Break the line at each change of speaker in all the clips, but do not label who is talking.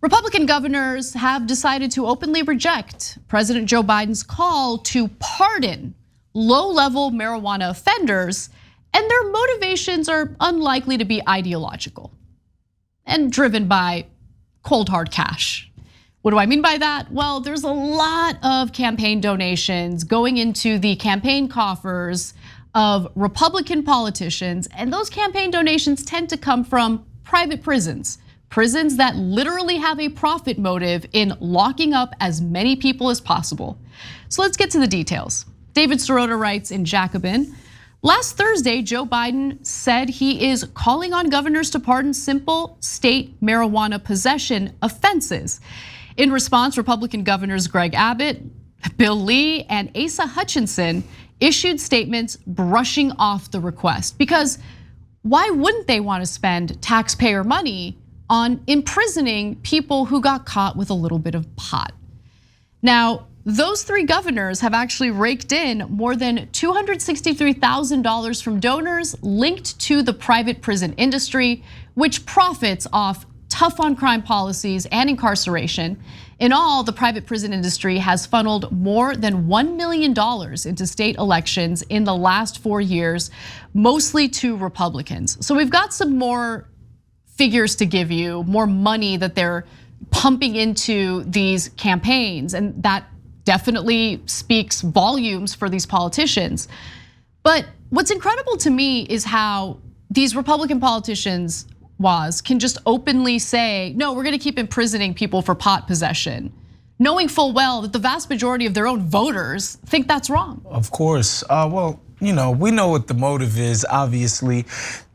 Republican governors have decided to openly reject President Joe Biden's call to pardon low-level marijuana offenders, and their motivations are unlikely to be ideological and driven by cold hard cash. What do I mean by that? Well, there's a lot of campaign donations going into the campaign coffers of Republican politicians, and those campaign donations tend to come from private prisons that literally have a profit motive in locking up as many people as possible. So let's get to the details. David Sirota writes in Jacobin, last Thursday, Joe Biden said he is calling on governors to pardon simple state marijuana possession offenses. In response, Republican governors Greg Abbott, Bill Lee, and Asa Hutchinson issued statements brushing off the request. Because why wouldn't they want to spend taxpayer money on imprisoning people who got caught with a little bit of pot? Now, those three governors have actually raked in more than $263,000 from donors linked to the private prison industry, which profits off tough on crime policies and incarceration. In all, the private prison industry has funneled more than $1 million into state elections in the last 4 years, mostly to Republicans. So we've got some more figures to give you, more money that they're pumping into these campaigns, and that definitely speaks volumes for these politicians. But what's incredible to me is how these Republican politicians can just openly say, no, we're gonna keep imprisoning people for pot possession, knowing full well that the vast majority of their own voters think that's wrong.
Of course, well, we know what the motive is, obviously.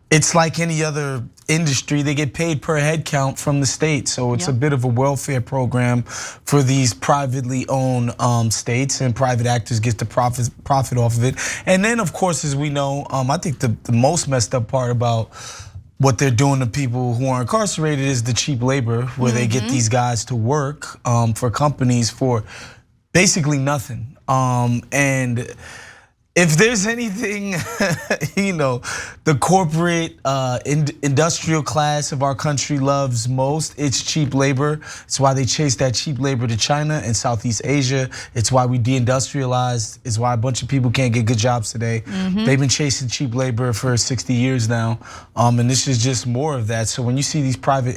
It's like any other industry, they get paid per head count from the state. So it's a bit of a welfare program for these privately owned states, and private actors get to profit off of it. And then of course, as we know, I think the most messed up part about what they're doing to people who are incarcerated is the cheap labor, where they get these guys to work for companies for basically nothing. And if there's anything, the corporate industrial class of our country loves most, it's cheap labor. It's why they chase that cheap labor to China and Southeast Asia. It's why we deindustrialized. It's why a bunch of people can't get good jobs today. They've been chasing cheap labor for 60 years now, and this is just more of that. So when you see these private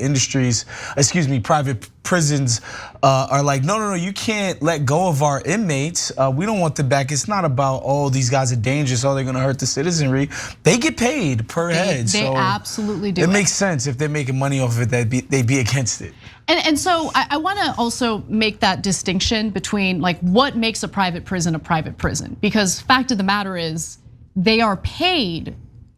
prisons are like, no, you can't let go of our inmates. We don't want them back. It's not about, oh, these guys are dangerous, oh, they're gonna hurt the citizenry. They get paid per head.
They absolutely do.
It makes sense if they're making money off of it, they'd be against it.
And so I wanna also make that distinction between like what makes a private prison, because fact of the matter is they are paid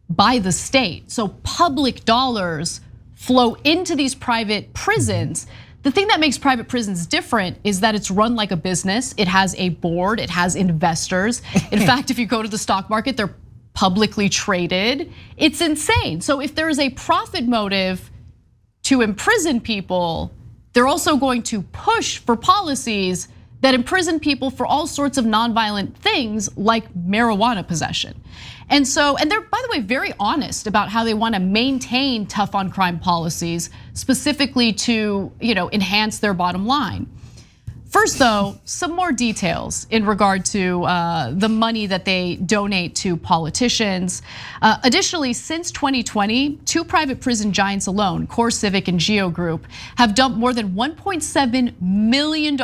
by the state. So public dollars flow into these private prisons. The thing that makes private prisons different is that it's run like a business. It has a board, it has investors. In fact, if you go to the stock market, they're publicly traded. It's insane. So if there is a profit motive to imprison people, they're also going to push for policies that imprison people for all sorts of nonviolent things like marijuana possession. And they're, by the way, very honest about how they want to maintain tough on crime policies, specifically to enhance their bottom line. First, though, some more details in regard to the money that they donate to politicians. Additionally, since 2020, two private prison giants alone, CoreCivic and GEO Group, have dumped more than $1.7 million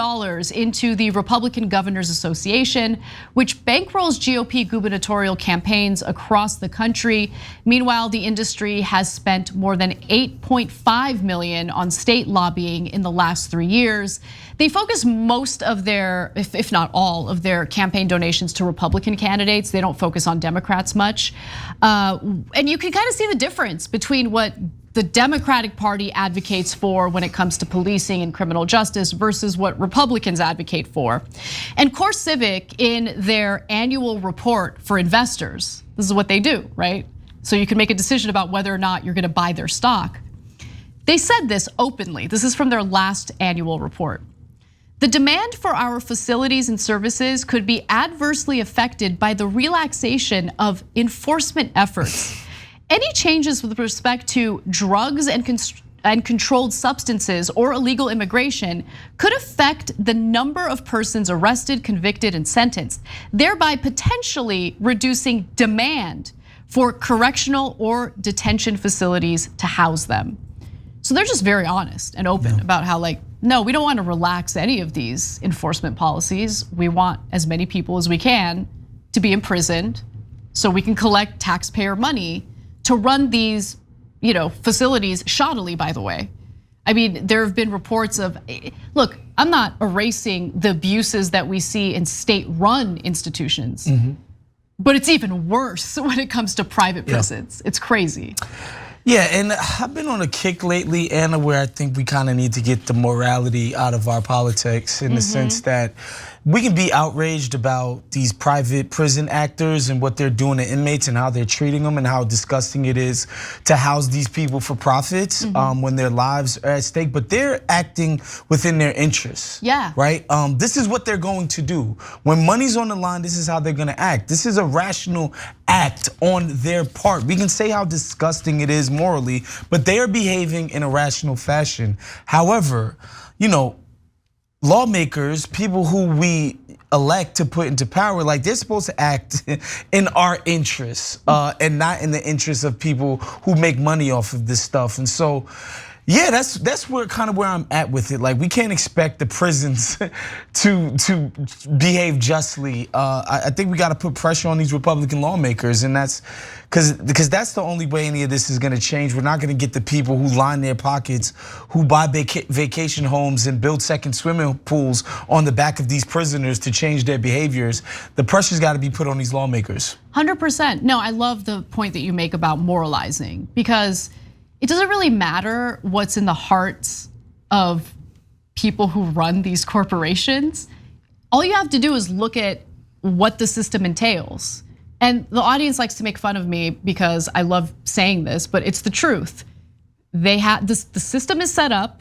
into the Republican Governors Association, which bankrolls GOP gubernatorial campaigns across the country. Meanwhile, the industry has spent more than $8.5 million on state lobbying in the last 3 years. They focus most of their, if not all of their campaign donations to Republican candidates. They don't focus on Democrats much. And you can kind of see the difference between what the Democratic Party advocates for when it comes to policing and criminal justice versus what Republicans advocate for. And CoreCivic, in their annual report for investors, this is what they do, right? So you can make a decision about whether or not you're gonna buy their stock. They said this openly. This is from their last annual report. The demand for our facilities and services could be adversely affected by the relaxation of enforcement efforts. Any changes with respect to drugs and and controlled substances or illegal immigration could affect the number of persons arrested, convicted, and sentenced, thereby potentially reducing demand for correctional or detention facilities to house them. So they're just very honest and open about how, like, no, we don't want to relax any of these enforcement policies. We want as many people as we can to be imprisoned so we can collect taxpayer money to run these, facilities shoddily, by the way. I mean, there have been reports of, look, I'm not erasing the abuses that we see in state-run institutions, but it's even worse when it comes to private prisons. It's crazy.
Yeah, and I've been on a kick lately, Anna, where I think we kind of need to get the morality out of our politics in the sense that we can be outraged about these private prison actors and what they're doing to inmates and how they're treating them and how disgusting it is to house these people for profits when their lives are at stake, but they're acting within their interests.
Yeah.
Right? This is what they're going to do. When money's on the line, this is how they're gonna act. This is a rational act on their part. We can say how disgusting it is morally, but they are behaving in a rational fashion. However, lawmakers, people who we elect to put into power, like they're supposed to act in our interests and not in the interests of people who make money off of this stuff. And so, yeah, that's where I'm at with it. Like, we can't expect the prisons to behave justly. I think we got to put pressure on these Republican lawmakers, and that's because that's the only way any of this is going to change. We're not going to get the people who line their pockets, who buy vacation homes and build second swimming pools on the back of these prisoners to change their behaviors. The pressure's got to be put on these lawmakers.
100%. No, I love the point that you make about moralizing, because it doesn't really matter what's in the hearts of people who run these corporations. All you have to do is look at what the system entails. And the audience likes to make fun of me because I love saying this, but it's the truth. The system is set up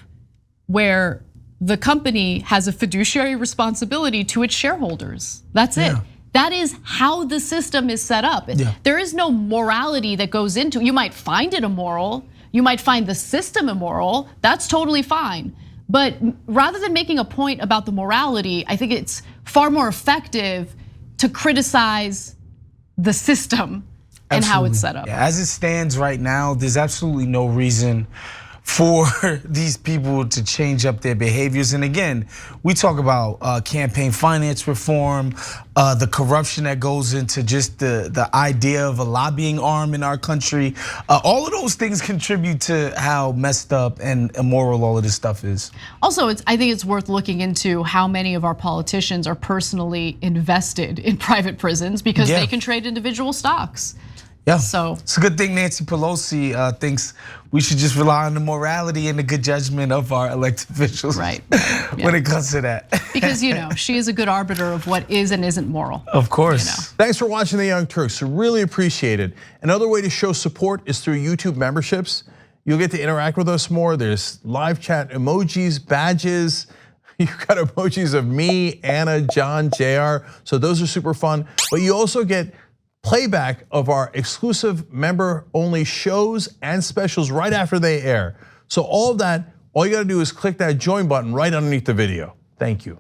where the company has a fiduciary responsibility to its shareholders. That's it. That is how the system is set up. There is no morality that goes into it. You might find it immoral. You might find the system immoral. That's totally fine. But rather than making a point about the morality, I think it's far more effective to criticize the system and how it's set up.
As it stands right now, there's absolutely no reason for these people to change up their behaviors. And again, we talk about campaign finance reform, the corruption that goes into just the idea of a lobbying arm in our country. All of those things contribute to how messed up and immoral all of this stuff is.
Also, I think it's worth looking into how many of our politicians are personally invested in private prisons because they can trade individual stocks.
Yeah,
so
it's a good thing Nancy Pelosi thinks we should just rely on the morality and the good judgment of our elected officials when it comes to that.
Because she is a good arbiter of what is and isn't moral.
Of course.
Thanks for watching The Young Turks, really appreciate it. Another way to show support is through YouTube memberships. You'll get to interact with us more. There's live chat emojis, badges. You've got emojis of me, Anna, John, JR. So those are super fun. But you also get playback of our exclusive member-only shows and specials right after they air. So all of that, all you gotta do is click that join button right underneath the video. Thank you.